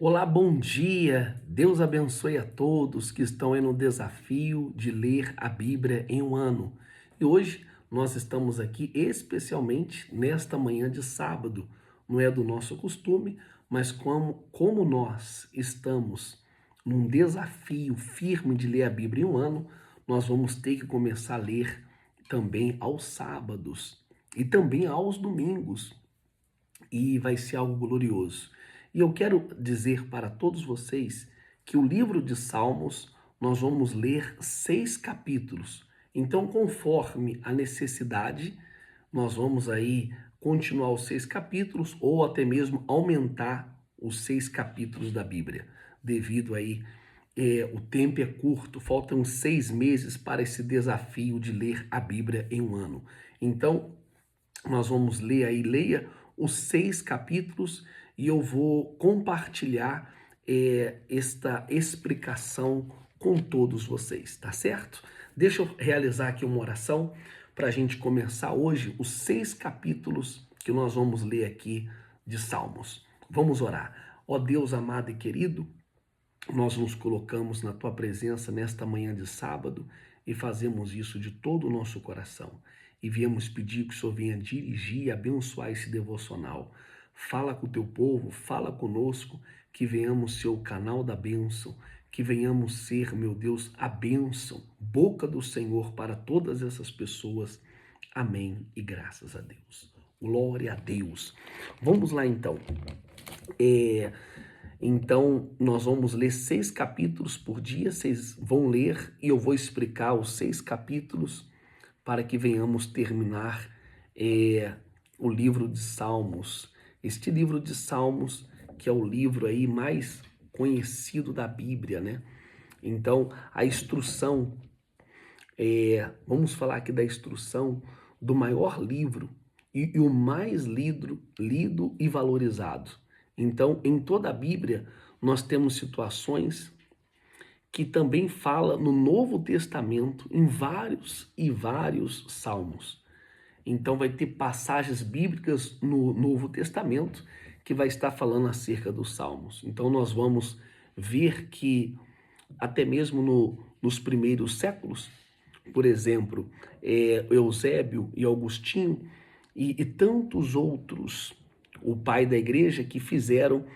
Olá, bom dia. Deus abençoe a todos que estão aí no desafio de ler a Bíblia em um ano. E hoje nós estamos aqui especialmente nesta manhã de sábado. Não é do nosso costume, mas como nós estamos num desafio firme de ler a Bíblia em um ano, nós vamos ter que começar a ler também aos sábados e também aos domingos e vai ser algo glorioso. E eu quero dizer para todos vocês que o livro de Salmos nós vamos ler 6 capítulos. Então, conforme a necessidade, nós vamos aí continuar os 6 capítulos ou até mesmo aumentar os 6 capítulos da Bíblia, devido aí o tempo é curto, faltam 6 meses para esse desafio de ler a Bíblia em um ano. Então, nós vamos ler aí, leia os 6 capítulos e eu vou compartilhar esta explicação com todos vocês, tá certo? Deixa eu realizar aqui uma oração para a gente começar hoje os 6 capítulos que nós vamos ler aqui de Salmos. Vamos orar. Ó Deus amado e querido, nós nos colocamos na tua presença nesta manhã de sábado e fazemos isso de todo o nosso coração. E viemos pedir que o Senhor venha dirigir e abençoar esse devocional. Fala com o teu povo, fala conosco, que venhamos ser o canal da bênção, que venhamos ser, meu Deus, a bênção, boca do Senhor para todas essas pessoas. Amém e graças a Deus. Glória a Deus. Vamos lá então. Então, nós vamos ler 6 capítulos por dia, vocês vão ler e eu vou explicar os 6 capítulos para que venhamos terminar o livro de Salmos. Este livro de Salmos, que é o livro aí mais conhecido da Bíblia, né? Então, a instrução, vamos falar aqui da instrução do maior livro e o mais lido e valorizado. Então, em toda a Bíblia, nós temos situações que também fala no Novo Testamento, em vários e vários salmos. Então, vai ter passagens bíblicas no Novo Testamento que vai estar falando acerca dos salmos. Então, nós vamos ver que até mesmo nos primeiros séculos, por exemplo, Eusébio e Agostinho e tantos outros, o pai da igreja, que fizeram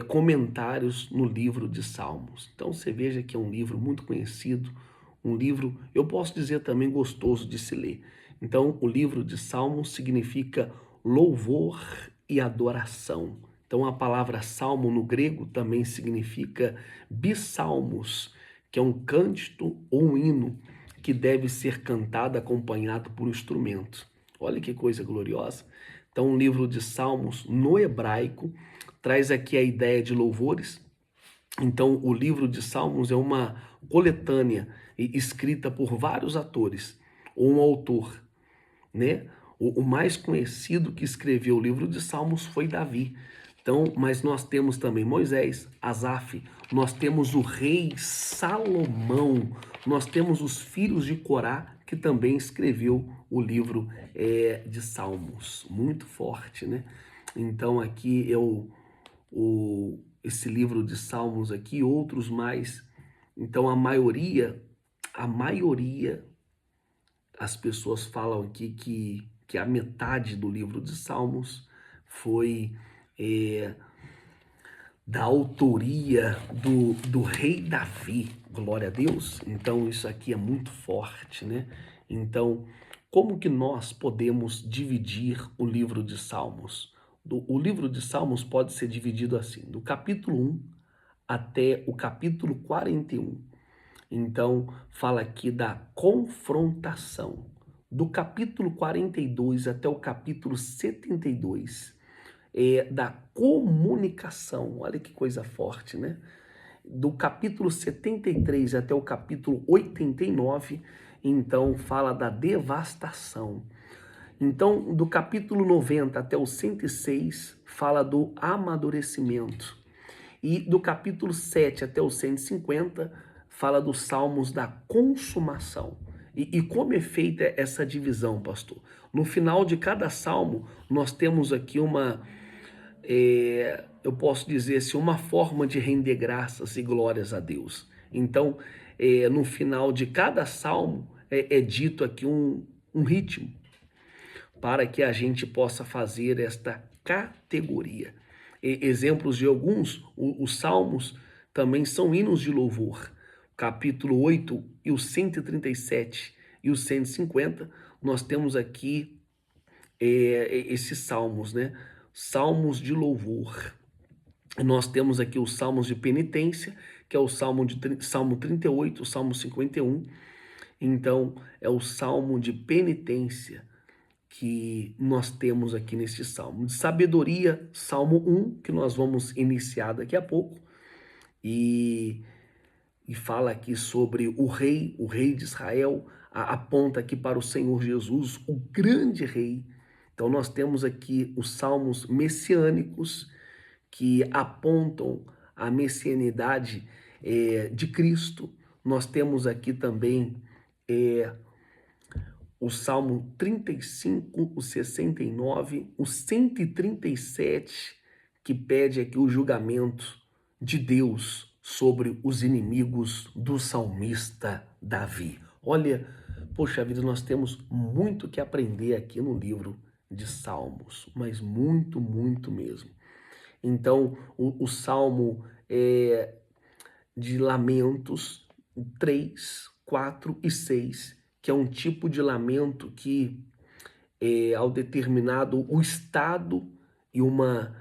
comentários no livro de Salmos. Então você veja que é um livro muito conhecido, um livro, eu posso dizer também, gostoso de se ler. Então o livro de Salmos significa louvor e adoração. Então a palavra salmo no grego também significa bisalmos, que é um cântico ou um hino que deve ser cantado acompanhado por um instrumento. Olha que coisa gloriosa. Então, o livro de Salmos, no hebraico, traz aqui a ideia de louvores. Então, o livro de Salmos é uma coletânea escrita por vários atores, ou um autor, né? O mais conhecido que escreveu o livro de Salmos foi Davi. Então, mas nós temos também Moisés, Asaf, nós temos o rei Salomão, nós temos os filhos de Corá, que também escreveu o livro de Salmos. Muito forte, né? Então aqui esse livro de Salmos aqui, outros mais. Então a maioria, as pessoas falam aqui que a metade do livro de Salmos foi da autoria do rei Davi, glória a Deus. Então isso aqui é muito forte, né? Então, como que nós podemos dividir o livro de Salmos? O livro de Salmos pode ser dividido assim, do capítulo 1 até o capítulo 41. Então, fala aqui da confrontação. Do capítulo 42 até o capítulo 72, da comunicação. Olha que coisa forte, né? Do capítulo 73 até o capítulo 89, então fala da devastação. Então, do capítulo 90 até o 106, fala do amadurecimento. E do capítulo 7 até o 150, fala dos salmos da consumação. E como é feita essa divisão, pastor? No final de cada salmo, nós temos aqui eu posso dizer assim, uma forma de render graças e glórias a Deus. Então, no final de cada salmo é dito aqui um ritmo para que a gente possa fazer esta categoria. Exemplos de alguns, os salmos também são hinos de louvor. Capítulo 8 e o 137 e o 150, nós temos aqui esses salmos, né? Salmos de louvor. Nós temos aqui os salmos de penitência, que é o Salmo 38, o Salmo 51. Então, é o salmo de penitência que nós temos aqui neste salmo. De sabedoria, Salmo 1, que nós vamos iniciar daqui a pouco, e fala aqui sobre o rei de Israel, aponta aqui para o Senhor Jesus, o grande rei. Então nós temos aqui os salmos messiânicos, que apontam a messianidade de Cristo. Nós temos aqui também o Salmo 35, o 69, o 137, que pede aqui o julgamento de Deus sobre os inimigos do salmista Davi. Olha, poxa vida, nós temos muito que aprender aqui no livro de Salmos, mas muito, muito mesmo. Então, o Salmo de Lamentos 3, 4 e 6, que é um tipo de lamento que, ao determinado o estado e uma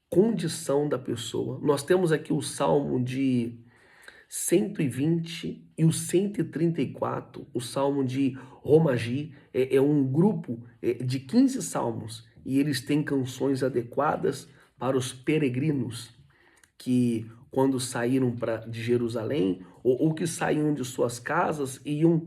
condição da pessoa. Nós temos aqui o Salmo de 120 e o 134, o Salmo de Romagi, é um grupo de 15 salmos, e eles têm canções adequadas para os peregrinos que, quando saíram de Jerusalém, ou que saíam de suas casas e iam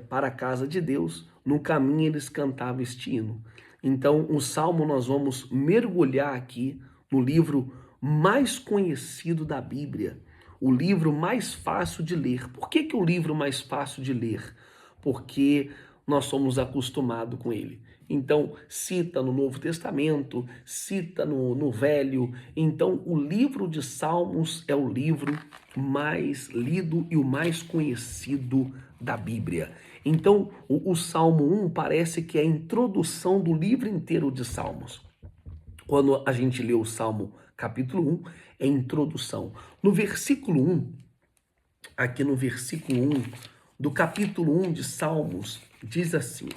para a casa de Deus, no caminho eles cantavam este hino. Então, o Salmo, nós vamos mergulhar aqui no livro mais conhecido da Bíblia, o livro mais fácil de ler. Por que o livro mais fácil de ler? Porque nós somos acostumados com ele. Então, cita no Novo Testamento, cita no Velho. Então, o livro de Salmos é o livro mais lido e o mais conhecido da Bíblia. Então, o Salmo 1 parece que é a introdução do livro inteiro de Salmos. Quando a gente lê o Salmo capítulo 1, é introdução. No versículo 1, aqui no versículo 1 do capítulo 1 de Salmos, diz assim: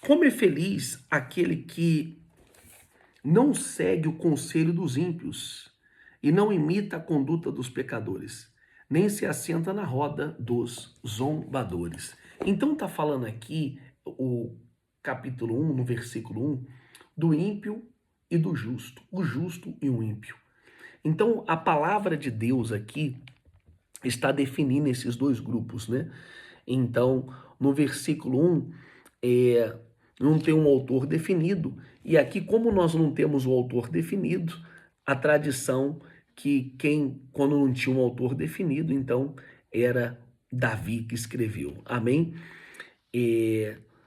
como é feliz aquele que não segue o conselho dos ímpios e não imita a conduta dos pecadores, nem se assenta na roda dos zombadores. Então está falando aqui o capítulo 1, no versículo 1, do ímpio e do justo, o justo e o ímpio. Então a palavra de Deus aqui está definindo esses dois grupos, né? Então, no versículo 1, não tem um autor definido, e aqui, como nós não temos o autor definido, a tradição que quando não tinha um autor definido, então era Davi que escreveu, amém?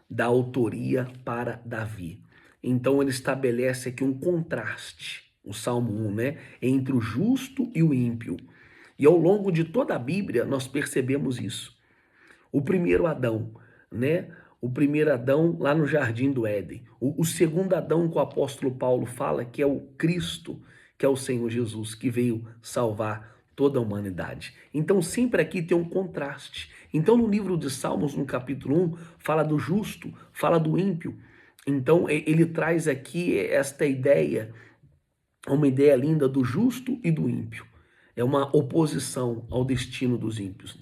Da autoria para Davi. Então ele estabelece aqui um contraste, o Salmo 1, né, entre o justo e o ímpio. E ao longo de toda a Bíblia nós percebemos isso. O primeiro Adão, né? O primeiro Adão lá no Jardim do Éden. O segundo Adão que o apóstolo Paulo fala, que é o Cristo, que é o Senhor Jesus, que veio salvar toda a humanidade. Então sempre aqui tem um contraste. Então no livro de Salmos, no capítulo 1, fala do justo, fala do ímpio. Então ele traz aqui esta ideia, uma ideia linda do justo e do ímpio. É uma oposição ao destino dos ímpios.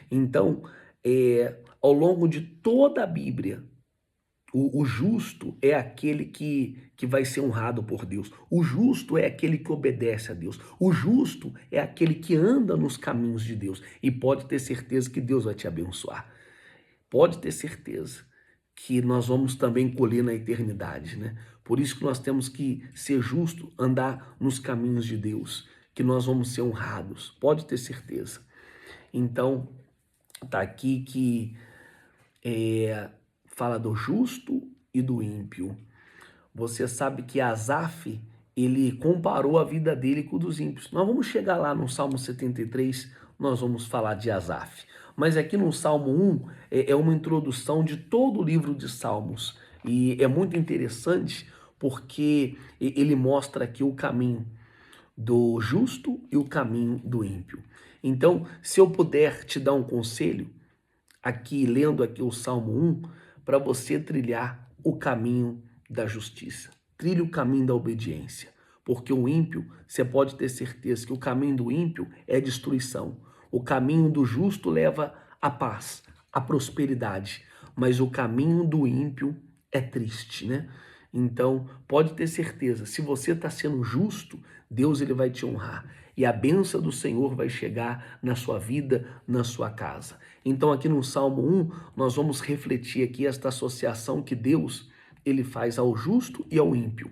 Então, ao longo de toda a Bíblia, o justo é aquele que vai ser honrado por Deus. O justo é aquele que obedece a Deus. O justo é aquele que anda nos caminhos de Deus. E pode ter certeza que Deus vai te abençoar. Pode ter certeza que nós vamos também colher na eternidade, né? Por isso que nós temos que ser justo, andar nos caminhos de Deus, que nós vamos ser honrados. Pode ter certeza. Então, tá aqui que fala do justo e do ímpio. Você sabe que Asaf, ele comparou a vida dele com a dos ímpios. Nós vamos chegar lá no Salmo 73, nós vamos falar de Asaf. Mas aqui no Salmo 1 é uma introdução de todo o livro de Salmos. E é muito interessante porque ele mostra aqui o caminho do justo e o caminho do ímpio. Então, se eu puder te dar um conselho, aqui lendo aqui o Salmo 1, para você trilhar o caminho da justiça. Trilhe o caminho da obediência, porque o ímpio, você pode ter certeza que o caminho do ímpio é destruição. O caminho do justo leva à paz, à prosperidade, mas o caminho do ímpio é triste, né? Então, pode ter certeza, se você está sendo justo, Deus ele vai te honrar. E a bênção do Senhor vai chegar na sua vida, na sua casa. Então, aqui no Salmo 1, nós vamos refletir aqui esta associação que Deus ele faz ao justo e ao ímpio.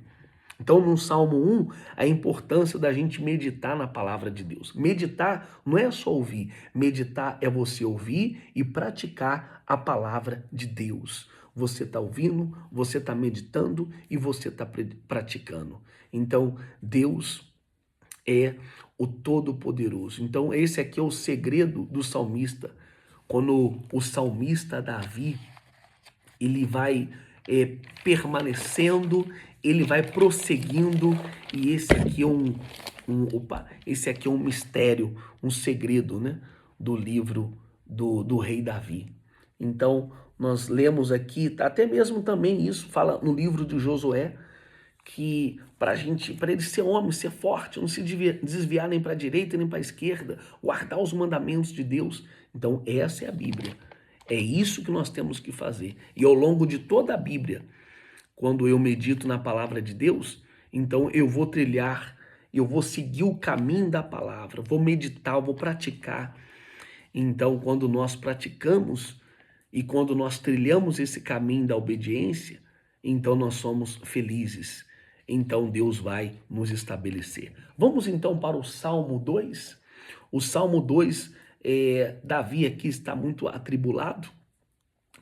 Então, no Salmo 1, a importância da gente meditar na palavra de Deus. Meditar não é só ouvir. Meditar é você ouvir e praticar a palavra de Deus. Você está ouvindo, você está meditando e você está praticando. Então, Deus é o Todo-Poderoso. Então, esse aqui é o segredo do salmista. Quando o salmista Davi, ele vai permanecendo, ele vai prosseguindo, e esse aqui é um mistério, um segredo, né, do livro do rei Davi. Então, nós lemos aqui, até mesmo também isso, fala no livro de Josué, que para ele ser homem, ser forte, não se desviar nem para a direita nem para a esquerda, guardar os mandamentos de Deus. Então, essa é a Bíblia. É isso que nós temos que fazer. E ao longo de toda a Bíblia, quando eu medito na palavra de Deus, então eu vou trilhar, eu vou seguir o caminho da palavra, vou meditar, vou praticar. Então, quando nós praticamos e quando nós trilhamos esse caminho da obediência, então nós somos felizes. Então Deus vai nos estabelecer. Vamos então para o Salmo 2. O Salmo 2, Davi aqui está muito atribulado.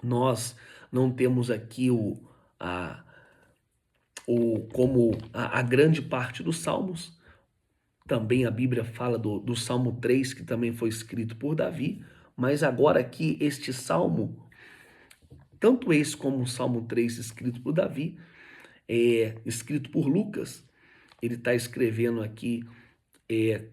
Nós não temos aqui como a grande parte dos salmos. Também a Bíblia fala do Salmo 3, que também foi escrito por Davi. Mas agora aqui este salmo, tanto esse como o Salmo 3 escrito por Davi, escrito por Lucas, ele está escrevendo aqui,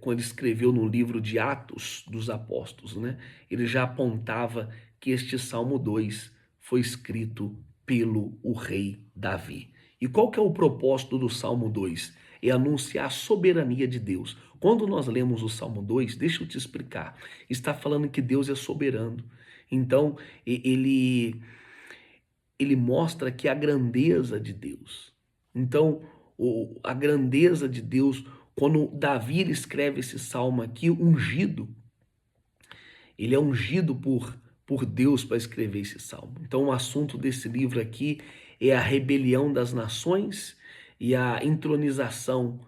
quando escreveu no livro de Atos dos Apóstolos, né? Ele já apontava que este Salmo 2 foi escrito pelo o rei Davi. E qual que é o propósito do Salmo 2? É anunciar a soberania de Deus. Quando nós lemos o Salmo 2, deixa eu te explicar, está falando que Deus é soberano. Então, ele mostra que a grandeza de Deus. Então, a grandeza de Deus, quando Davi escreve esse salmo aqui, ungido, ele é ungido por Deus para escrever esse salmo. Então, o assunto desse livro aqui é a rebelião das nações e a entronização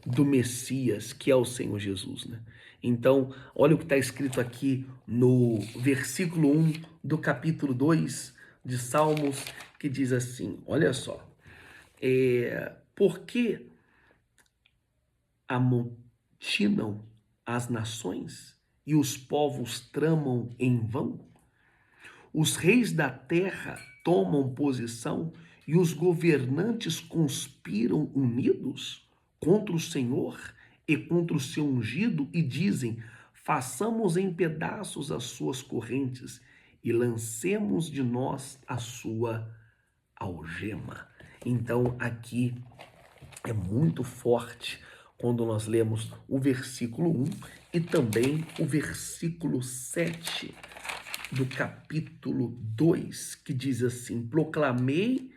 do Messias, que é o Senhor Jesus, né? Então, olha o que está escrito aqui no versículo 1 do capítulo 2 de Salmos, que diz assim, olha só, por que amotinam as nações e os povos tramam em vão? Os reis da terra tomam posição e os governantes conspiram unidos contra o Senhor e contra o seu ungido e dizem, façamos em pedaços as suas correntes e lancemos de nós a sua algema. Então aqui é muito forte quando nós lemos o versículo 1 e também o versículo 7 do capítulo 2, que diz assim, proclamei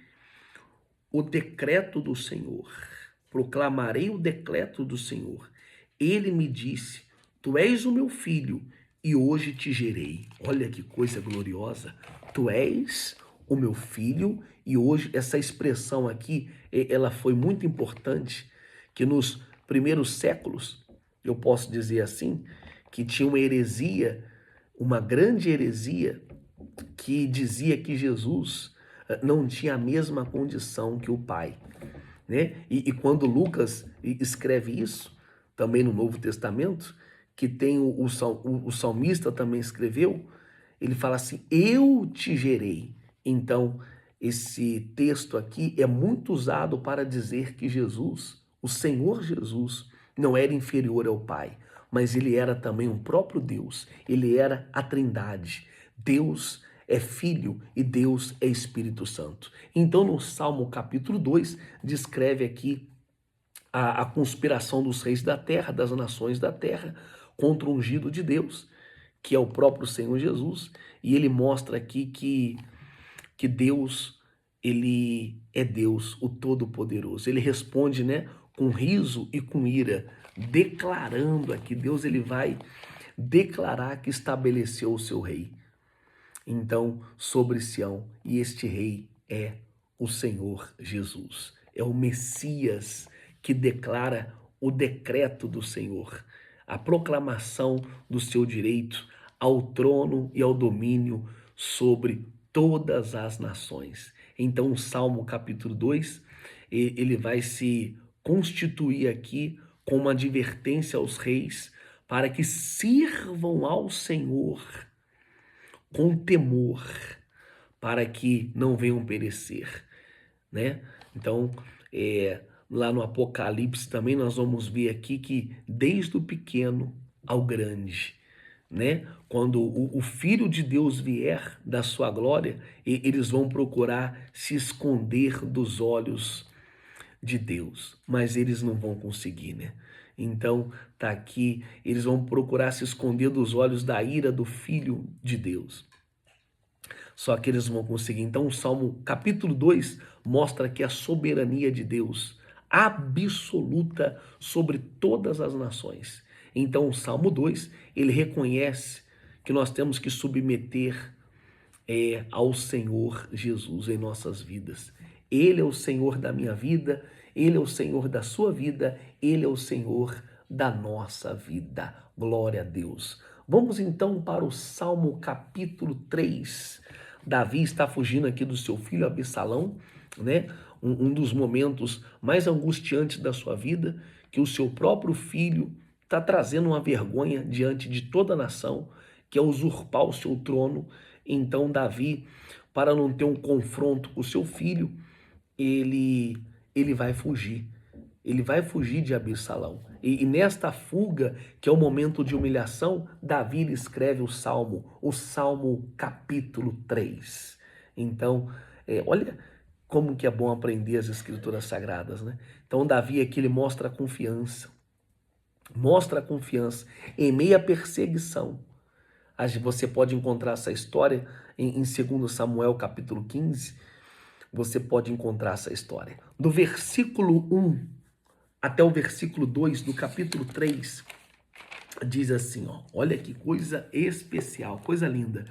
o decreto do Senhor, proclamarei o decreto do Senhor. Ele me disse, tu és o meu filho e hoje te gerei. Olha que coisa gloriosa. Tu és o meu filho e hoje, essa expressão aqui, ela foi muito importante, que nos primeiros séculos, eu posso dizer assim, que tinha uma heresia, uma grande heresia, que dizia que Jesus não tinha a mesma condição que o pai, né? E quando Lucas escreve isso, também no Novo Testamento, que tem o salmista também escreveu, ele fala assim: eu te gerei. Então, esse texto aqui é muito usado para dizer que Jesus, o Senhor Jesus, não era inferior ao Pai, mas ele era também um próprio Deus, ele era a Trindade. Deus é Filho e Deus é Espírito Santo. Então, no Salmo capítulo 2, descreve aqui a conspiração dos reis da terra, das nações da terra, contra o ungido de Deus, que é o próprio Senhor Jesus, e ele mostra aqui que Deus, ele é Deus, o Todo-Poderoso. Ele responde, né, com riso e com ira, declarando aqui, Deus ele vai declarar que estabeleceu o seu rei. Então, sobre Sião, e este rei é o Senhor Jesus. É o Messias que declara o decreto do Senhor, a proclamação do seu direito ao trono e ao domínio sobre todas as nações. Então, o Salmo capítulo 2, ele vai se constituir aqui com uma advertência aos reis para que sirvam ao Senhor com temor, para que não venham perecer, né? Então, lá no Apocalipse também nós vamos ver aqui que desde o pequeno ao grande, né? Quando o Filho de Deus vier da sua glória, eles vão procurar se esconder dos olhos de Deus, mas eles não vão conseguir, né? Então, tá aqui, eles vão procurar se esconder dos olhos da ira do Filho de Deus. Só que eles vão conseguir. Então, o Salmo capítulo 2 mostra que a soberania de Deus absoluta sobre todas as nações. Então, o Salmo 2, ele reconhece que nós temos que submeter ao Senhor Jesus em nossas vidas. Ele é o Senhor da minha vida, Ele é o Senhor da sua vida, Ele é o Senhor da nossa vida. Glória a Deus. Vamos então para o Salmo capítulo 3. Davi está fugindo aqui do seu filho Absalão, né? Um dos momentos mais angustiantes da sua vida, que o seu próprio filho está trazendo uma vergonha diante de toda a nação, que é usurpar o seu trono. Então Davi, para não ter um confronto com o seu filho, ele vai fugir. Ele vai fugir de Absalão. E nesta fuga, que é o momento de humilhação, Davi escreve o Salmo capítulo 3. Então, olha como que é bom aprender as escrituras sagradas, né? Então Davi aqui ele mostra a confiança em meio à perseguição. Você pode encontrar essa história em 2 Samuel capítulo 15, você pode encontrar essa história. Do versículo 1 até o versículo 2 do capítulo 3, diz assim, ó, olha que coisa especial, coisa linda.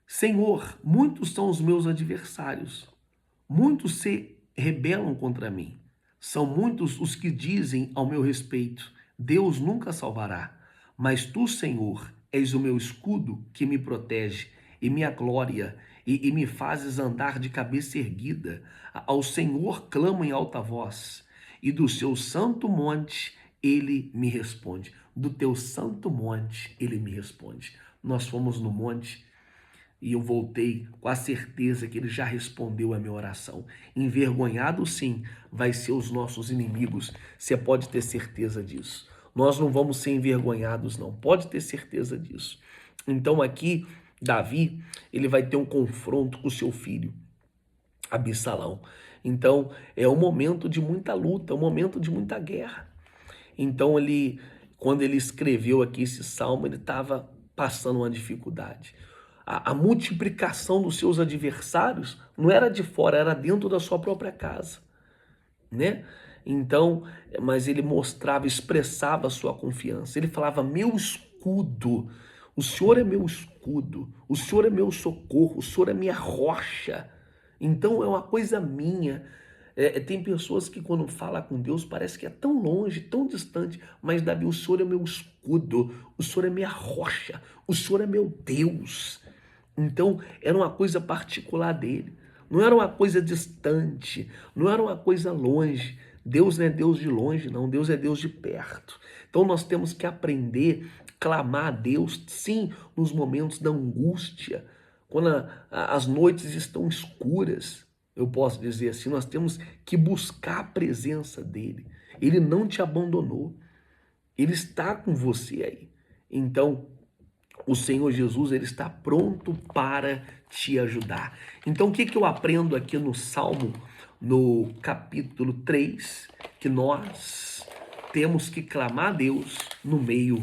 Senhor, muitos são os meus adversários, muitos se rebelam contra mim. São muitos os que dizem ao meu respeito, Deus nunca salvará. Mas tu, Senhor, és o meu escudo que me protege e minha glória, e me fazes andar de cabeça erguida. Ao Senhor clamo em alta voz, e do seu santo monte ele me responde. Do teu santo monte ele me responde. Nós fomos no monte e eu voltei com a certeza que ele já respondeu a minha oração. Envergonhado, sim, vai ser os nossos inimigos. Você pode ter certeza disso. Nós não vamos ser envergonhados, não. Pode ter certeza disso. Então aqui, Davi, ele vai ter um confronto com o seu filho, Absalão. Então, é um momento de muita luta, um momento de muita guerra. Então, quando ele escreveu aqui esse salmo, ele estava passando uma dificuldade. A multiplicação dos seus adversários não era de fora, era dentro da sua própria casa, né? Então, mas ele mostrava, expressava a sua confiança. Ele falava, meu escudo, o Senhor é meu escudo, o Senhor é meu socorro, o Senhor é minha rocha. Então é uma coisa minha. Tem pessoas que quando falam com Deus parece que é tão longe, tão distante, mas Davi, o Senhor é meu escudo, o Senhor é minha rocha, o Senhor é meu Deus. Então era uma coisa particular dele. não era uma coisa distante, não era uma coisa longe. Deus não é Deus de longe, não. Deus é Deus de perto. Então nós temos que aprender a clamar a Deus, sim, nos momentos da angústia, quando as noites estão escuras. Eu posso dizer assim, nós temos que buscar a presença dele. Ele não te abandonou. Ele está com você aí. Então, o Senhor Jesus, ele está pronto para te ajudar. Então, o que eu aprendo aqui no Salmo, no capítulo 3, que nós temos que clamar a Deus no meio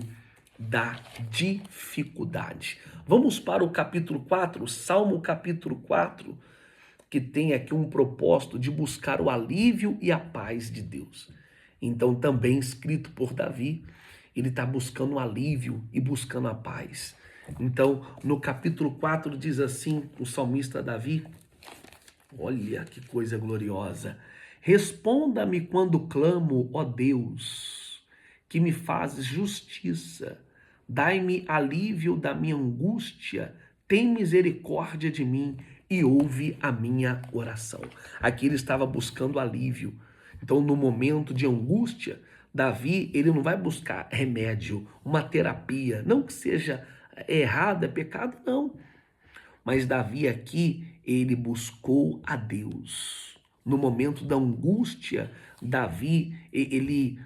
da dificuldade. Vamos para o capítulo 4, Salmo capítulo 4, que tem aqui um propósito de buscar o alívio e a paz de Deus. Então, também escrito por Davi, ele está buscando o alívio e buscando a paz. Então, no capítulo 4 diz assim, o salmista Davi, olha que coisa gloriosa. Responda-me quando clamo, ó Deus, que me fazes justiça. Dai-me alívio da minha angústia, tem misericórdia de mim e ouve a minha oração. Aqui ele estava buscando alívio. Então, no momento de angústia, Davi, ele não vai buscar remédio, uma terapia, não que seja errado, é pecado, não. Mas Davi aqui, ele buscou a Deus. No momento da angústia, Davi, ele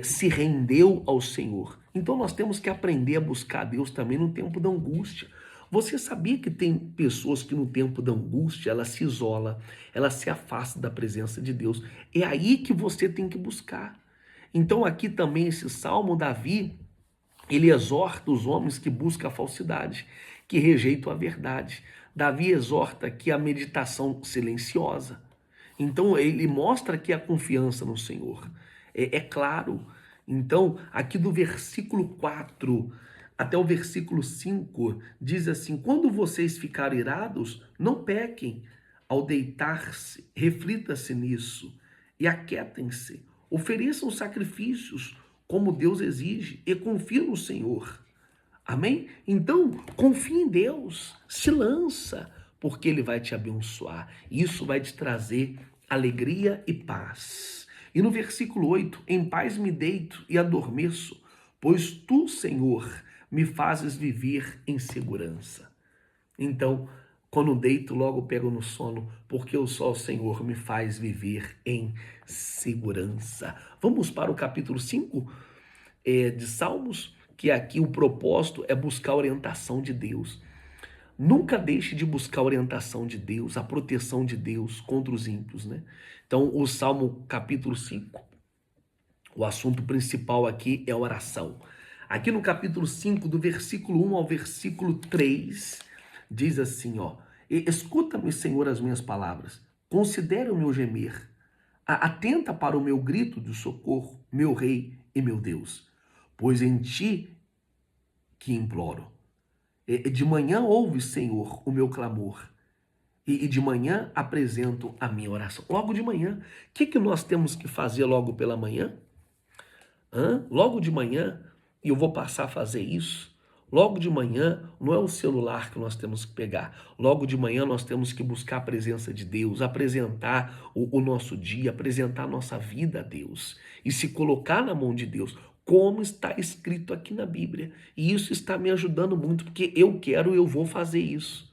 se rendeu ao Senhor. Então nós temos que aprender a buscar a Deus também no tempo da angústia. Você sabia que tem pessoas que no tempo da angústia, ela se isola, ela se afasta da presença de Deus. É aí que você tem que buscar. Então aqui também esse Salmo, Davi, ele exorta os homens que buscam a falsidade, que rejeitam a verdade. Davi exorta aqui a meditação silenciosa. Então ele mostra aqui a confiança no Senhor. É claro. Então, aqui do versículo 4 até o versículo 5, diz assim: quando vocês ficarem irados, não pequem. Ao deitar-se, reflita-se nisso e aquietem-se. Ofereçam sacrifícios como Deus exige e confie no Senhor. Amém? Então, confie em Deus, se lança, porque Ele vai te abençoar. Isso vai te trazer alegria e paz. E no versículo 8, em paz me deito e adormeço, pois tu, Senhor, me fazes viver em segurança. Então, quando deito, logo pego no sono, porque só o Senhor me faz viver em segurança. Vamos para o capítulo 5 de Salmos, que aqui o propósito é buscar a orientação de Deus. Nunca deixe de buscar a orientação de Deus, a proteção de Deus contra os ímpios, né? Então, o Salmo capítulo 5, o assunto principal aqui é oração. Aqui no capítulo 5, do versículo 1 ao versículo 3, diz assim, ó: escuta-me, Senhor, as minhas palavras, considera o meu gemer, atenta para o meu grito de socorro, meu Rei e meu Deus, pois em ti que imploro. De manhã ouve, Senhor, o meu clamor, e de manhã apresento a minha oração. Logo de manhã. O que nós temos que fazer logo pela manhã? Logo de manhã, e eu vou passar a fazer isso. Logo de manhã, não é o celular que nós temos que pegar. Logo de manhã, nós temos que buscar a presença de Deus, apresentar o nosso dia, apresentar a nossa vida a Deus e se colocar na mão de Deus, como está escrito aqui na Bíblia. E isso está me ajudando muito, porque eu quero e eu vou fazer isso.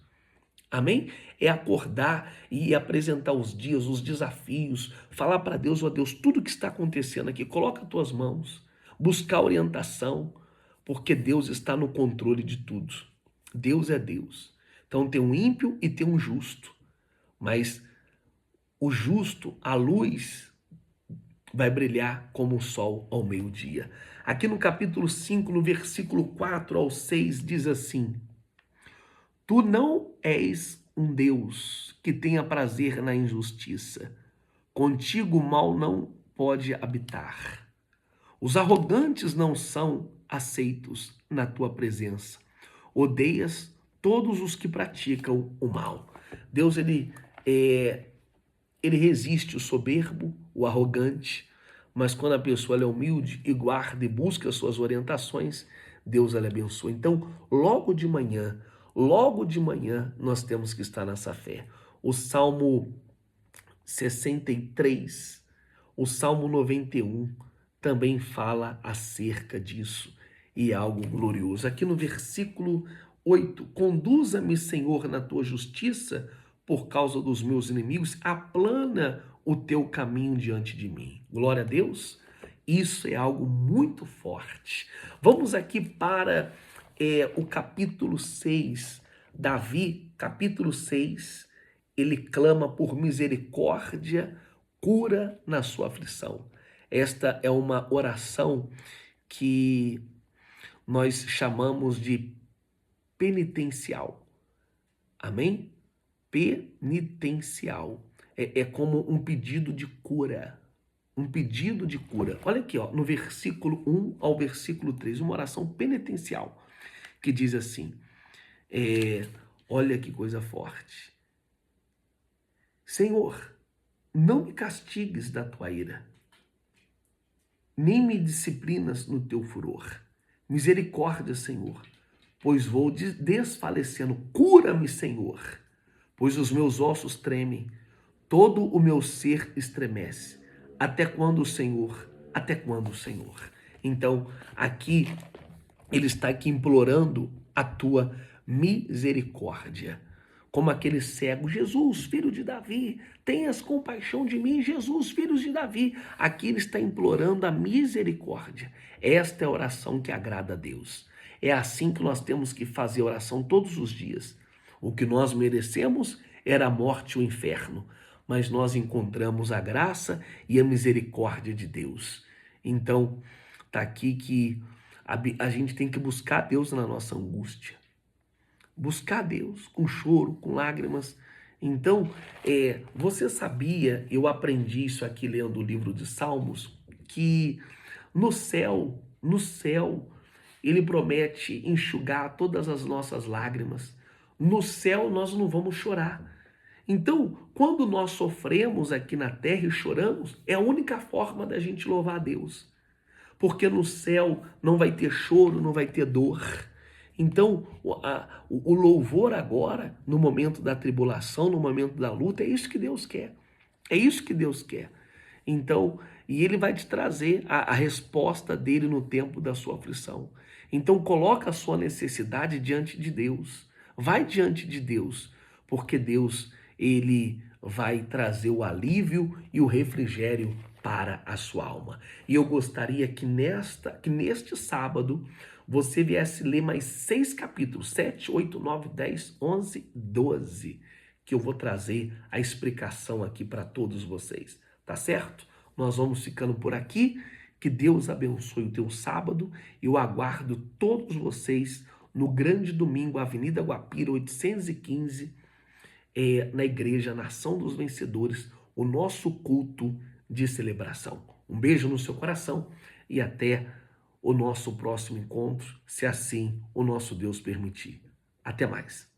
Amém? É acordar e apresentar os dias, os desafios, falar para Deus, ó Deus, tudo que está acontecendo aqui, coloca as tuas mãos, buscar orientação, porque Deus está no controle de tudo. Deus é Deus. Então tem um ímpio e tem um justo, mas o justo, a luz, vai brilhar como o sol ao meio-dia. Aqui no capítulo 5, no versículo 4 ao 6, diz assim: tu não és um Deus que tenha prazer na injustiça. Contigo o mal não pode habitar. Os arrogantes não são aceitos na tua presença. Odeias todos os que praticam o mal. Deus, ele resiste o soberbo, o arrogante, mas quando a pessoa é humilde e guarda e busca suas orientações, Deus ela abençoa. Então, logo de manhã, nós temos que estar nessa fé. o Salmo 63, o Salmo 91 também fala acerca disso, e é algo glorioso. Aqui no versículo 8, conduza-me, Senhor, na tua justiça, por causa dos meus inimigos, aplana o teu caminho diante de mim. Glória a Deus. Isso é algo muito forte. Vamos aqui para o capítulo 6. Davi, capítulo 6, ele clama por misericórdia, cura na sua aflição. Esta é uma oração que nós chamamos de penitencial. Amém? Penitencial. É como um pedido de cura. Um pedido de cura. Olha aqui, ó, no versículo 1 ao versículo 3, uma oração penitencial, que diz assim, olha que coisa forte. Senhor, não me castigues da tua ira, nem me disciplinas no teu furor. Misericórdia, Senhor, pois vou desfalecendo. Cura-me, Senhor, pois os meus ossos tremem, todo o meu ser estremece. Até quando, Senhor? Até quando, Senhor? Então, aqui, ele está aqui implorando a tua misericórdia. Como aquele cego, Jesus, filho de Davi, tenhas compaixão de mim, Jesus, filho de Davi. Aqui ele está implorando a misericórdia. Esta é a oração que agrada a Deus. É assim que nós temos que fazer oração todos os dias. O que nós merecemos era a morte e o inferno, mas nós encontramos a graça e a misericórdia de Deus. Então, está aqui que a gente tem que buscar Deus na nossa angústia. Buscar Deus com choro, com lágrimas. Então, você sabia, eu aprendi isso aqui lendo o livro de Salmos, que no céu, ele promete enxugar todas as nossas lágrimas. No céu nós não vamos chorar. Então, quando nós sofremos aqui na terra e choramos, é a única forma da gente louvar a Deus. Porque no céu não vai ter choro, não vai ter dor. Então, o louvor agora, no momento da tribulação, no momento da luta, é isso que Deus quer. É isso que Deus quer. Então, e Ele vai te trazer a resposta dele no tempo da sua aflição. Então, coloca a sua necessidade diante de Deus. Vai diante de Deus, porque Deus, Ele vai trazer o alívio e o refrigério para a sua alma. E eu gostaria que neste sábado você viesse ler mais 6 capítulos, 7, 8, 9, 10, 11, 12, que eu vou trazer a explicação aqui para todos vocês, tá certo? Nós vamos ficando por aqui, que Deus abençoe o teu sábado, eu aguardo todos vocês no grande domingo, Avenida Guapira, 815, na Igreja Nação dos Vencedores, o nosso culto de celebração. Um beijo no seu coração e até o nosso próximo encontro, se assim o nosso Deus permitir. Até mais.